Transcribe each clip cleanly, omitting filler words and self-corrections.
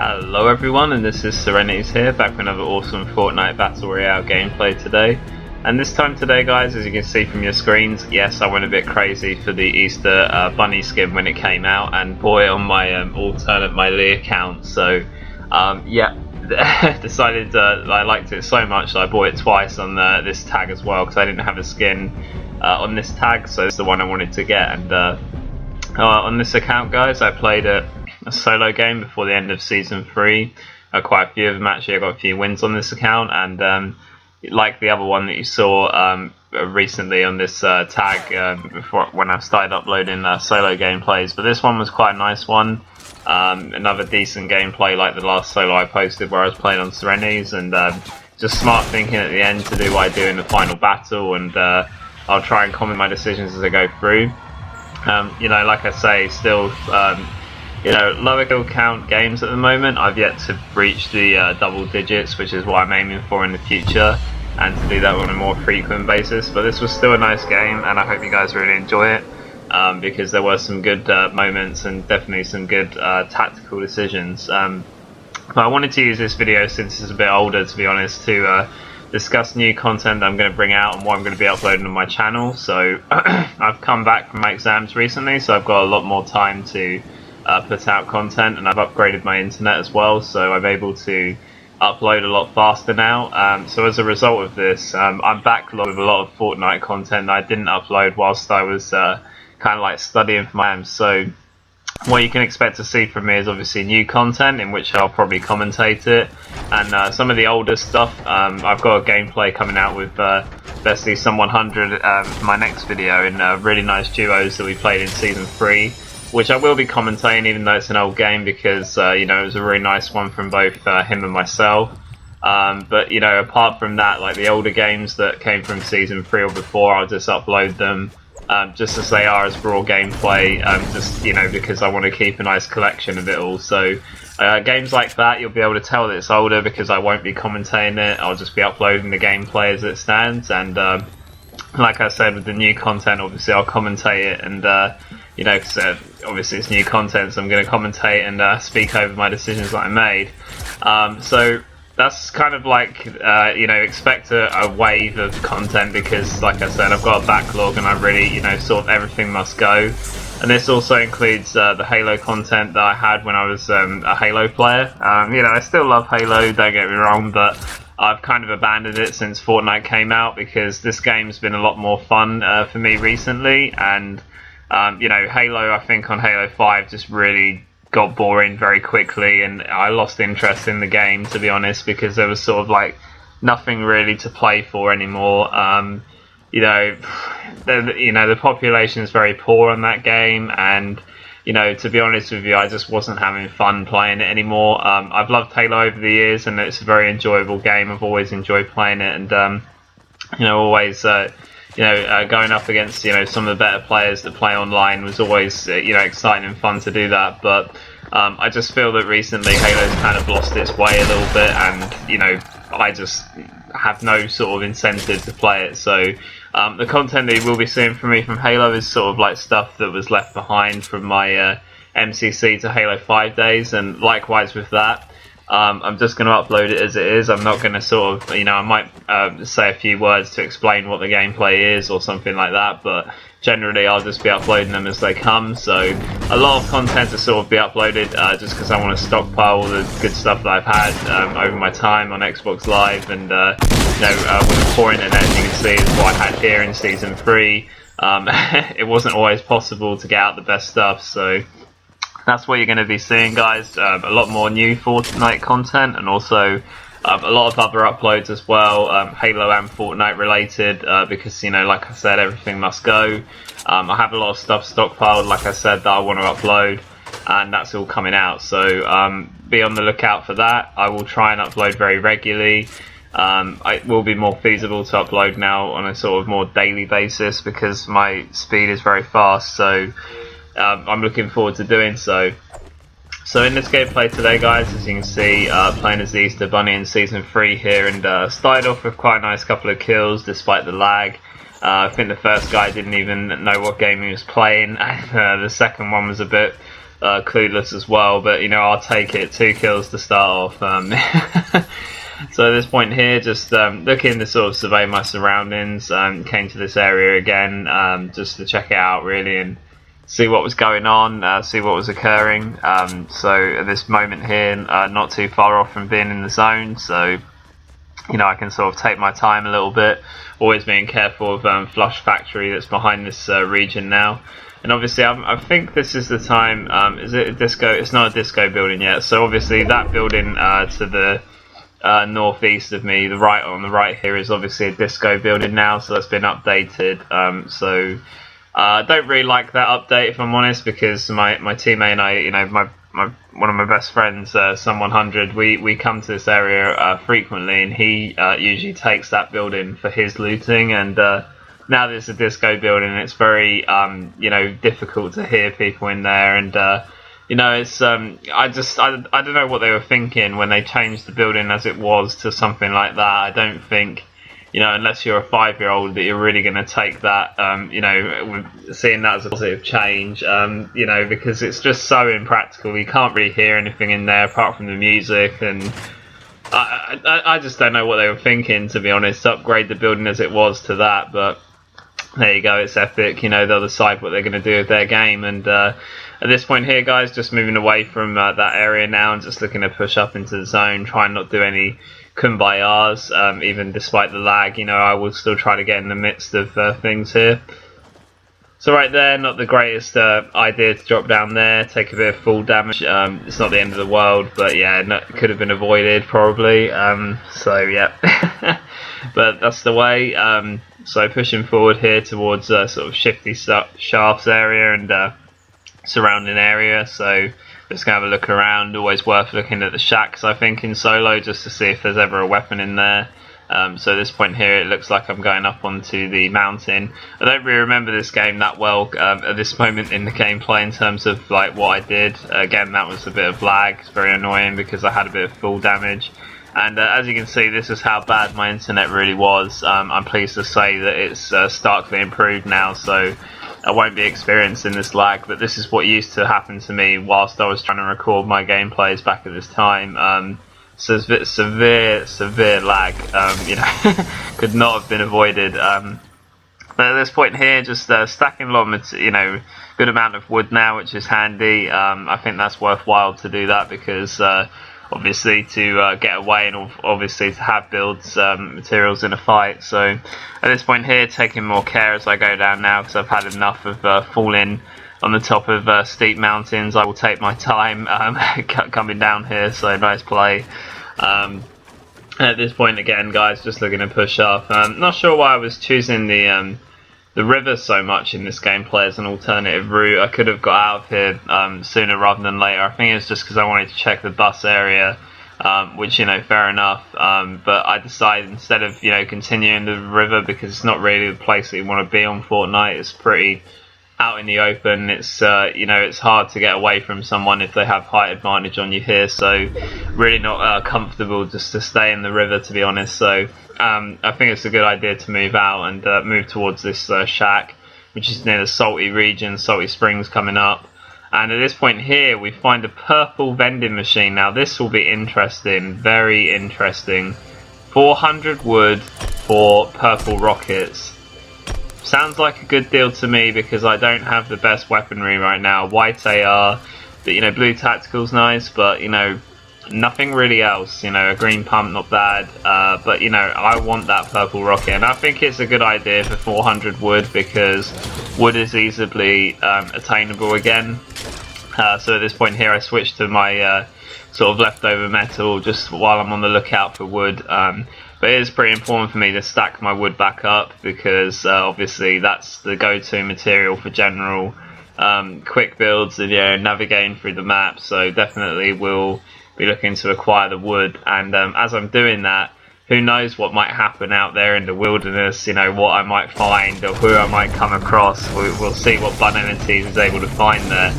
Hello everyone, and this is SeReNiiTYzZ here, back with another awesome Fortnite Battle Royale gameplay today. And this time today, guys, as you can see from your screens, yes, I went a bit crazy for the Easter bunny skin when it came out, and boy, on my alternate my Leigh account, so yeah, decided I liked it so much that I bought it twice on this tag as well, because I didn't have a skin on this tag, so it's the one I wanted to get. And on this account, guys, I played a solo game before the end of season 3. Quite a few of them actually. I got a few wins on this account, and like the other one that you saw recently on this tag before when I started uploading solo gameplays, but this one was quite a nice one. Another decent gameplay like the last solo I posted where I was playing on SeReNiiTYzZ, and just smart thinking at the end to do what I do in the final battle, and I'll try and comment my decisions as I go through. You know, like I say, still you know, lower kill count games at the moment. I've yet to reach the double digits, which is what I'm aiming for in the future, and to do that on a more frequent basis. But this was still a nice game, and I hope you guys really enjoy it, because there were some good moments and definitely some good tactical decisions. But I wanted to use this video, since it's a bit older to be honest, to discuss new content that I'm going to bring out and what I'm going to be uploading on my channel. So I've come back from my exams recently, so I've got a lot more time to put out content, and I've upgraded my internet as well, so I'm able to upload a lot faster now. So as a result of this, I'm backlogged with a lot of Fortnite content that I didn't upload whilst I was kind of like studying for my exams. So what you can expect to see from me is obviously new content in which I'll probably commentate it, and some of the older stuff. I've got a gameplay coming out with Bestie Some 100 my next video, in really nice duos that we played in season 3, which I will be commentating even though it's an old game, because you know, it was a really nice one from both him and myself. But you know, apart from that, like the older games that came from season 3 or before, I'll just upload them just as they are, as raw gameplay, just, you know, because I want to keep a nice collection of it all. So games like that, you'll be able to tell that it's older because I won't be commentating it. I'll just be uploading the gameplay as it stands, and like I said, with the new content, obviously I'll commentate it, and you know, because obviously it's new content, so I'm going to commentate and speak over my decisions that I made. So that's kind of like, you know, expect a wave of content, because like I said, I've got a backlog and I really, you know, sort of everything must go. And this also includes the Halo content that I had when I was a Halo player. You know, I still love Halo, don't get me wrong, but I've kind of abandoned it since Fortnite came out, because this game's been a lot more fun for me recently. And you know, Halo, I think on Halo 5 just really got boring very quickly, and I lost interest in the game, to be honest, because there was sort of like nothing really to play for anymore. You know, the population is very poor on that game, and you know, to be honest with you, I just wasn't having fun playing it anymore. I've loved Halo over the years, and it's a very enjoyable game. I've always enjoyed playing it, and you know, always you know, going up against, you know, some of the better players that play online was always, you know, exciting and fun to do that. But I just feel that recently Halo's kind of lost its way a little bit, and you know, I just have no sort of incentive to play it. So the content that you will be seeing from me from Halo is sort of like stuff that was left behind from my MCC to Halo 5 days, and likewise with that. I'm just going to upload it as it is. I'm not going to sort of, you know, I might say a few words to explain what the gameplay is or something like that, but generally I'll just be uploading them as they come. So a lot of content to sort of be uploaded just because I want to stockpile all the good stuff that I've had over my time on Xbox Live, and you know, with the poor internet, as you can see, is what I had here in Season 3. It wasn't always possible to get out the best stuff, so that's what you're going to be seeing, guys. A lot more new Fortnite content, and also a lot of other uploads as well, Halo and Fortnite related, because, you know, like I said, everything must go. I have a lot of stuff stockpiled, like I said, that I want to upload, and that's all coming out. So be on the lookout for that. I will try and upload very regularly. It will be more feasible to upload now on a sort of more daily basis, because my speed is very fast. So I'm looking forward to doing so. So in this gameplay today, guys, as you can see, playing as the Easter Bunny in Season 3 here, and started off with quite a nice couple of kills despite the lag. I think the first guy didn't even know what game he was playing, and the second one was a bit clueless as well, but you know, I'll take it. 2 kills to start off. So at this point here, just looking to sort of survey my surroundings. Came to this area again just to check it out really and see what was going on, see what was occurring. So at this moment here, not too far off from being in the zone, so you know, I can sort of take my time a little bit, always being careful of Flush Factory that's behind this region now. And obviously I think this is the time, is it a disco? It's not a disco building yet, so obviously that building to the northeast of me, on the right here, is obviously a disco building now, so that's been updated. I don't really like that update, if I'm honest, because my teammate and I, you know, one of my best friends, Sun100, we come to this area frequently, and he usually takes that building for his looting. And now there's a disco building, it's very you know, difficult to hear people in there, and you know, it's I don't know what they were thinking when they changed the building as it was to something like that. I don't think, you know, unless you're a 5-year-old, that you're really going to take that, you know, seeing that as a positive change, you know, because it's just so impractical. You can't really hear anything in there apart from the music, and I just don't know what they were thinking, to be honest, to upgrade the building as it was to that. But there you go, it's epic. You know, they'll decide what they're going to do with their game. And at this point here, guys, just moving away from that area now and just looking to push up into the zone, try and not do any kumbayas, even despite the lag. You know, I will still try to get in the midst of things here. So right there, not the greatest idea to drop down there, take a bit of full damage. It's not the end of the world, but yeah, could have been avoided probably. So yeah, but that's the way. So pushing forward here towards sort of Shifty Shafts area and surrounding area. So just gonna have a look around. Always worth looking at the shacks, I think, in solo, just to see if there's ever a weapon in there. So at this point here, it looks like I'm going up onto the mountain. I don't really remember this game that well at this moment in the gameplay in terms of like what I did. Again, that was a bit of lag. It's very annoying because I had a bit of full damage. And as you can see, this is how bad my internet really was. I'm pleased to say that it's starkly improved now, so I won't be experiencing this lag. But this is what used to happen to me whilst I was trying to record my gameplays back at this time. Severe lag, you know, could not have been avoided. But at this point here, just stacking a lot of, you know, good amount of wood now, which is handy. I think that's worthwhile to do that because obviously to get away and obviously to have builds materials in a fight. So at this point here, taking more care as I go down now because I've had enough of falling on the top of steep mountains. I will take my time coming down here, so nice play. At this point again, guys, just looking to push up. Not sure why I was choosing the river so much in this gameplay as an alternative route. I could have got out of here sooner rather than later. I think it was just because I wanted to check the bus area, which, you know, fair enough. But I decided instead of, you know, continuing the river, because it's not really the place that you want to be on Fortnite. It's pretty out in the open. It's you know, it's hard to get away from someone if they have height advantage on you here, so really not comfortable just to stay in the river, to be honest. So I think it's a good idea to move out and move towards this shack, which is near the Salty region, Salty Springs coming up. And at this point here, we find a purple vending machine. Now this will be interesting, very interesting. 400 wood for purple rockets. Sounds like a good deal to me because I don't have the best weaponry right now. White AR, but you know, blue tactical's nice, but you know, nothing really else. You know, a green pump, not bad, but you know, I want that purple rocket, and I think it's a good idea for 400 wood because wood is easily attainable again. So at this point here, I switched to my sort of leftover metal just while I'm on the lookout for wood. But it is pretty important for me to stack my wood back up because obviously that's the go-to material for general quick builds and, you know, navigating through the map. So definitely we'll be looking to acquire the wood, and as I'm doing that, who knows what might happen out there in the wilderness, you know, what I might find or who I might come across. We'll see what SeReNiiTYzZ is able to find there.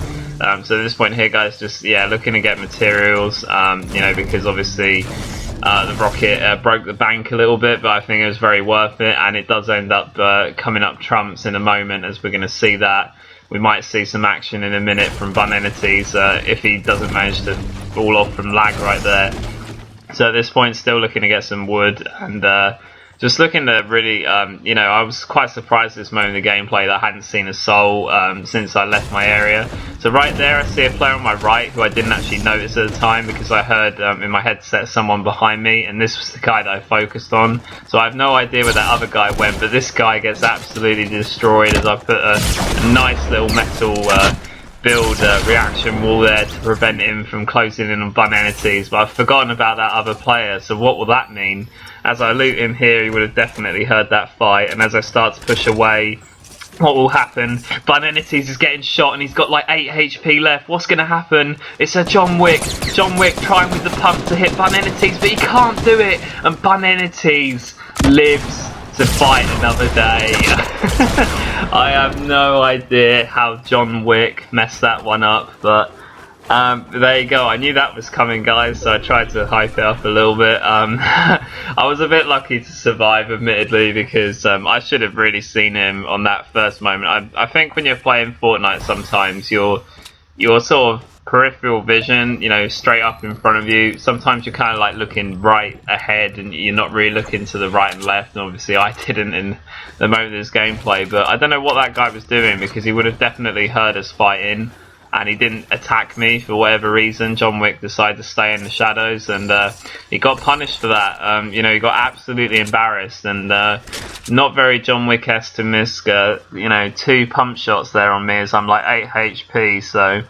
So at this point here, guys, just, yeah, looking to get materials, you know, because obviously the rocket broke the bank a little bit, but I think it was very worth it, and it does end up coming up trumps in a moment, as we're going to see that. we might see some action in a minute from SeReNiiTYzZ if he doesn't manage to fall off from lag right there. So at this point, still looking to get some wood, and just looking to really, you know, I was quite surprised at this moment in the gameplay that I hadn't seen a soul since I left my area. So right there I see a player on my right who I didn't actually notice at the time because I heard in my headset someone behind me, and this was the guy that I focused on. So I have no idea where that other guy went, but this guy gets absolutely destroyed as I put a nice little metal build reaction wall there to prevent him from closing in on SeReNiiTYzZ, but I've forgotten about that other player. So what will that mean? As I loot him here, he would have definitely heard that fight, and as I start to push away, what will happen? SeReNiiTYzZ is getting shot and he's got like 8 HP left. What's going to happen? It's a John Wick. John Wick trying with the pump to hit SeReNiiTYzZ, but he can't do it, and SeReNiiTYzZ lives to fight another day. I have no idea how John Wick messed that one up, but there you go. I knew that was coming, guys, so I tried to hype it up a little bit. I was a bit lucky to survive, admittedly, because I should have really seen him on that first moment. I think when you're playing Fortnite, sometimes your sort of peripheral vision, you know, straight up in front of you, sometimes you're kind of like looking right ahead and you're not really looking to the right and left, and obviously I didn't in the moment of this gameplay. But I don't know what that guy was doing, because he would have definitely heard us fighting and he didn't attack me for whatever reason. John Wick decided to stay in the shadows, and he got punished for that. You know, he got absolutely embarrassed, and not very John Wick-esque to miss, you know, 2 pump shots there on me as I'm like 8 HP, so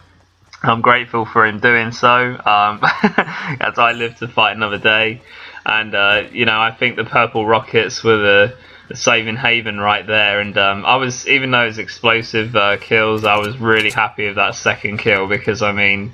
I'm grateful for him doing so, as I live to fight another day. And you know, I think the purple rockets were the saving haven right there, and I was, even though it was explosive kills, I was really happy with that second kill, because I mean,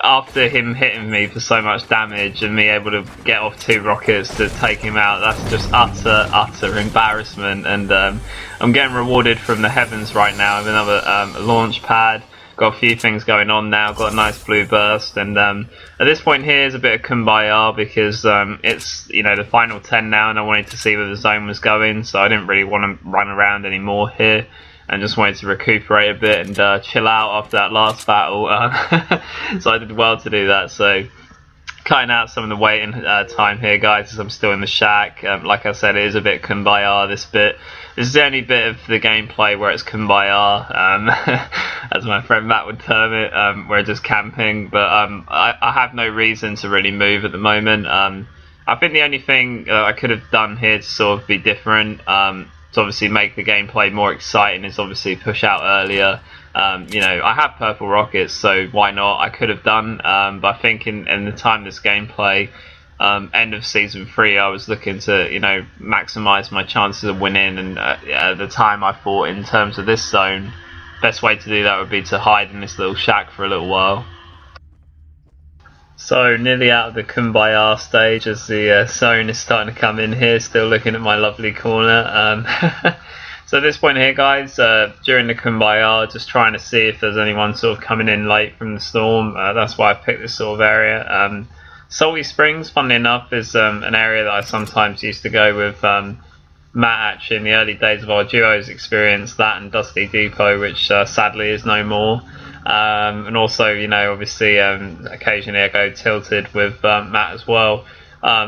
after him hitting me for so much damage and me able to get off 2 rockets to take him out, that's just utter embarrassment. And I'm getting rewarded from the heavens right now with another launch pad. Got a few things going on now, got a nice blue burst, and at this point here is a bit of kumbaya, because it's, you know, the final 10 now, and I wanted to see where the zone was going, so I didn't really want to run around anymore here, and just wanted to recuperate a bit and chill out after that last battle. So I did well to do that. So cutting out some of the waiting time here, guys, as I'm still in the shack. Like I said, it is a bit kumbaya, this bit. This is the only bit of the gameplay where it's kumbaya, as my friend Matt would term it. We're just camping, but I have no reason to really move at the moment. I think the only thing I could have done here to sort of be different, to obviously make the gameplay more exciting, is obviously push out earlier. You know, I have purple rockets, so why not? I could have done, but I think in the time this gameplay, end of season 3, I was looking to, you know, maximise my chances of winning, and at the time I thought, in terms of this zone, best way to do that would be to hide in this little shack for a little while. So nearly out of the kumbaya stage as the zone is starting to come in here, still looking at my lovely corner. So at this point here, guys, during the kumbaya, just trying to see if there's anyone sort of coming in late from the storm. That's why I picked this sort of area. Salty Springs, funnily enough, is an area that I sometimes used to go with Matt, actually, in the early days of our duo's experience, that and Dusty Depot, which sadly is no more. And also, you know, obviously, occasionally I go tilted with Matt as well.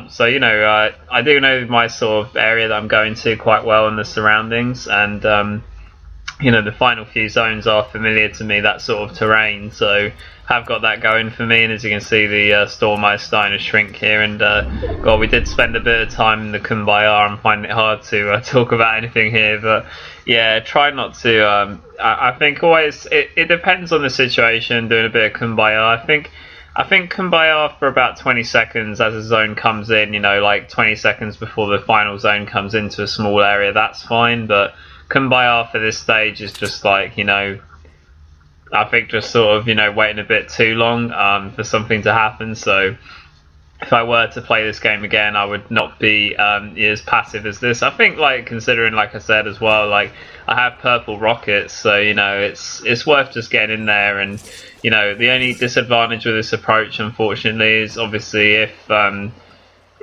So, you know, I do know my sort of area that I'm going to quite well in the surroundings, and you know, the final few zones are familiar to me, that sort of terrain, so have got that going for me. And as you can see, the storm is starting to shrink here, and God, we did spend a bit of time in the kumbaya. I'm finding it hard to talk about anything here, but yeah, try not to. I think always it depends on the situation. Doing a bit of kumbaya, I think kumbaya for about 20 seconds as a zone comes in, you know, like 20 seconds before the final zone comes into a small area, that's fine. But kumbaya for this stage is just like, you know, I think just sort of, you know, waiting a bit too long for something to happen. So if I were to play this game again, I would not be as passive as this. I think, like, considering, like I said as well, like, I have purple rockets, so, you know, it's worth just getting in there. And, you know, the only disadvantage with this approach, unfortunately, is obviously if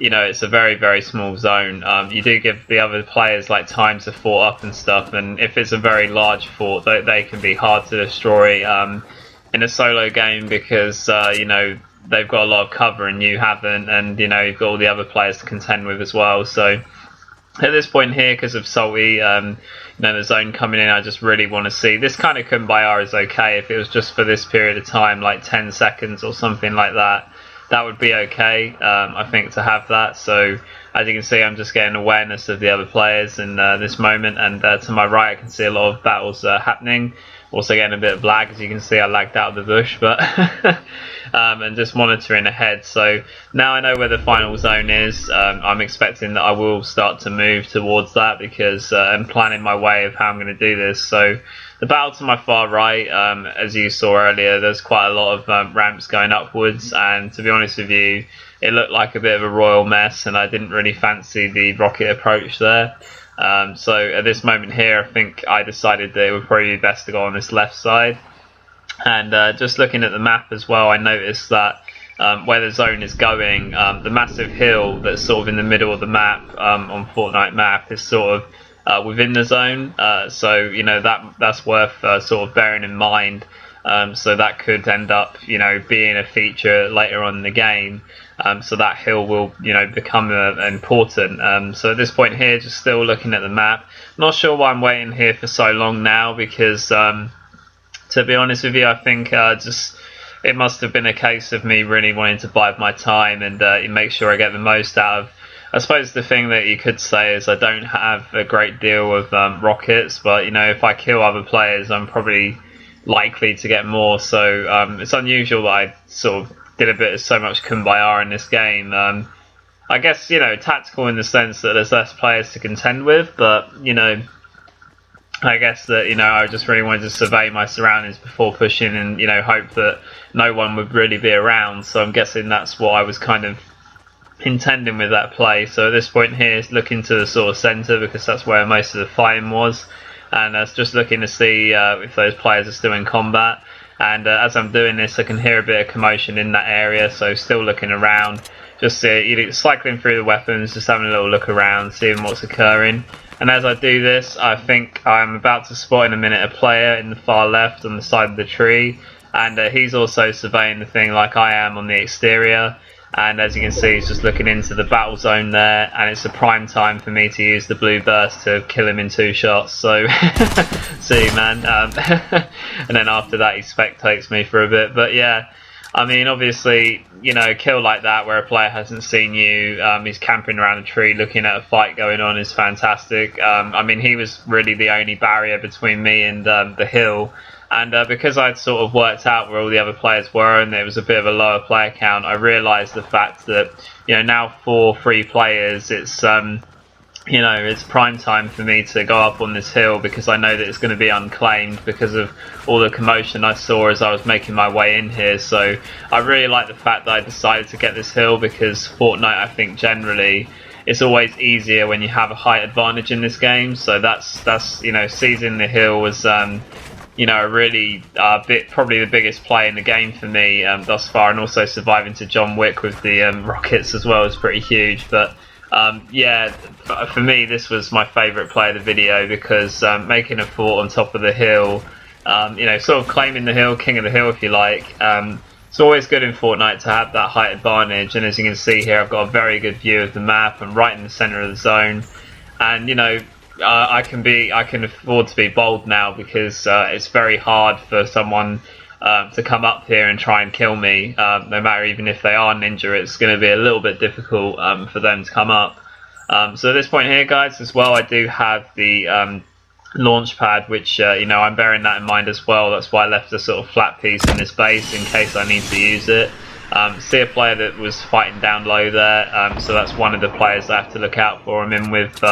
you know, it's a very, very small zone. You do give the other players like time to fort up and stuff, and if it's a very large fort, they can be hard to destroy in a solo game because you know, they've got a lot of cover and you haven't, and you know, you've got all the other players to contend with as well. So at this point here, because of Salty, you know, the zone coming in, I just really want to see this kind of Kumbaya is okay. If it was just for this period of time, like 10 seconds or something like that, that would be okay, I think, to have that. So as you can see, I'm just getting awareness of the other players in this moment, and to my right I can see a lot of battles happening. Also getting a bit of lag, as you can see I lagged out of the bush, but and just monitoring ahead. So now I know where the final zone is. I'm expecting that I will start to move towards that because I'm planning my way of how I'm going to do this. So the battle to my far right, as you saw earlier, there's quite a lot of ramps going upwards, and to be honest with you, it looked like a bit of a royal mess, and I didn't really fancy the rocket approach there. So at this moment here, I think I decided that it would probably be best to go on this left side. And just looking at the map as well, I noticed that where the zone is going, the massive hill that's sort of in the middle of the map on Fortnite map is sort of within the zone. So you know, that's worth sort of bearing in mind. So that could end up, you know, being a feature later on in the game. So that hill will, you know, become important. So at this point here, just still looking at the map. Not sure why I'm waiting here for so long now, because to be honest with you, I think just it must have been a case of me really wanting to bide my time and make sure I get the most out of. I suppose the thing that you could say is I don't have a great deal of rockets, but you know, if I kill other players, I'm probably likely to get more. So it's unusual that I sort of did a bit of so much Kumbaya in this game. I guess, you know, tactical in the sense that there's less players to contend with, but you know, I guess that, you know, I just really wanted to survey my surroundings before pushing and, you know, hope that no one would really be around. So I'm guessing that's what I was kind of intending with that play. So at this point here, it's looking to the sort of centre because that's where most of the fighting was, and it's just looking to see if those players are still in combat. And as I'm doing this, I can hear a bit of commotion in that area, so still looking around, just cycling through the weapons, just having a little look around, seeing what's occurring. And as I do this, I think I'm about to spot in a minute a player in the far left on the side of the tree, and he's also surveying the thing like I am on the exterior. And as you can see, he's just looking into the battle zone there, and it's a prime time for me to use the blue burst to kill him in 2 shots. So see, man. And then after that he spectates me for a bit. But yeah, I mean, obviously, you know, a kill like that where a player hasn't seen you, he's camping around a tree looking at a fight going on, is fantastic. I mean, he was really the only barrier between me and the hill. And because I'd sort of worked out where all the other players were and there was a bit of a lower player count, I realised the fact that, you know, now for 3 players, it's you know, it's prime time for me to go up on this hill because I know that it's going to be unclaimed because of all the commotion I saw as I was making my way in here. So I really like the fact that I decided to get this hill because Fortnite, I think generally, it's always easier when you have a height advantage in this game. So that's you know, seizing the hill was you know, really probably the biggest play in the game for me thus far, and also surviving to John Wick with the rockets as well is pretty huge. But yeah, for me this was my favourite play of the video because making a fort on top of the hill, you know, sort of claiming the hill, king of the hill if you like. It's always good in Fortnite to have that height advantage, and as you can see here, I've got a very good view of the map. I'm right in the centre of the zone, and you know, I can afford to be bold now because it's very hard for someone to come up here and try and kill me. No matter even if they are ninja, it's going to be a little bit difficult for them to come up. So at this point here, guys, as well, I do have the launch pad, which you know, I'm bearing that in mind as well. That's why I left a sort of flat piece in this base in case I need to use it. See a player that was fighting down low there, so that's one of the players I have to look out for. I'm in with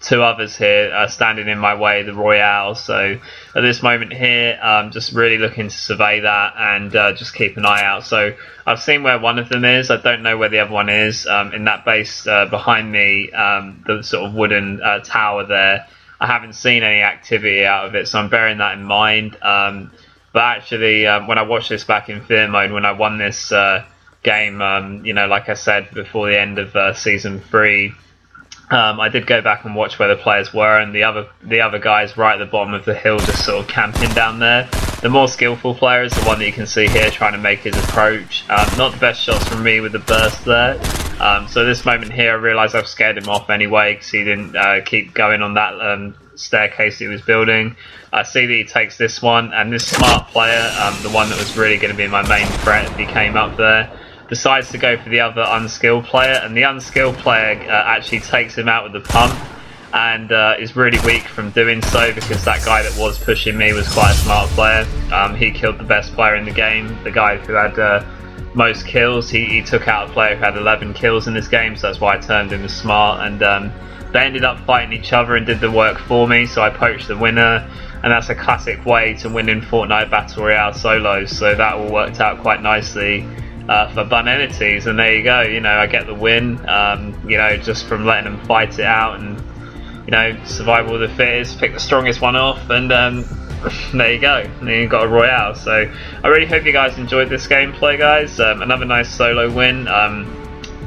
2 others here standing in my way, the Royale. So at this moment here, just really looking to survey that and just keep an eye out. So I've seen where one of them is. I don't know where the other one is. In that base behind me, the sort of wooden tower there, I haven't seen any activity out of it, so I'm bearing that in mind. But actually, when I watched this back in fear mode, when I won this game. You know, like I said before the end of season 3. I did go back and watch where the players were, and the other guys right at the bottom of the hill just sort of camping down there. The more skillful player is the one that you can see here trying to make his approach. Not the best shots from me with the burst there. So this moment here I realised I've scared him off anyway because he didn't keep going on that staircase he was building. I see that he takes this one, and this smart player, the one that was really going to be my main threat if he came up there, decides to go for the other unskilled player, and the unskilled player actually takes him out with the pump, and is really weak from doing so because that guy that was pushing me was quite a smart player. He killed the best player in the game, the guy who had most kills. He took out a player who had 11 kills in this game, so that's why I turned him as smart, and they ended up fighting each other and did the work for me, so I poached the winner, and that's a classic way to win in Fortnite Battle Royale solos, so that all worked out quite nicely for SeReNiiTYzZ, and there you go. You know, I get the win, you know, just from letting them fight it out, and you know, survival of the fittest, pick the strongest one off, and there you go. And then you got a Royale. So I really hope you guys enjoyed this gameplay, guys. Another nice solo win.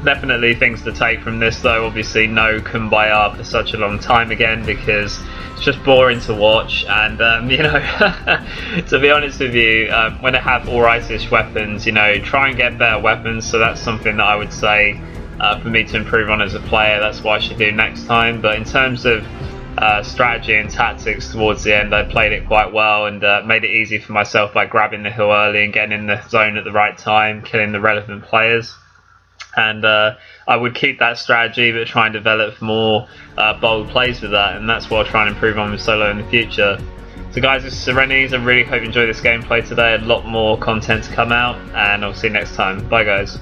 Definitely things to take from this, though. Obviously, no Kumbaya for such a long time again because it's just boring to watch, and you know, to be honest with you, when I have alrightish weapons, you know, try and get better weapons. So that's something that I would say for me to improve on as a player. That's what I should do next time. But in terms of strategy and tactics towards the end, I played it quite well and made it easy for myself by grabbing the hill early and getting in the zone at the right time, killing the relevant players. And I would keep that strategy but try and develop more bold plays with that, and that's what I'll try and improve on with solo in the future. So guys, this is SeReNiiTYzZ. I really hope you enjoyed this gameplay today. A lot more content to come out, and I'll see you next time. Bye guys.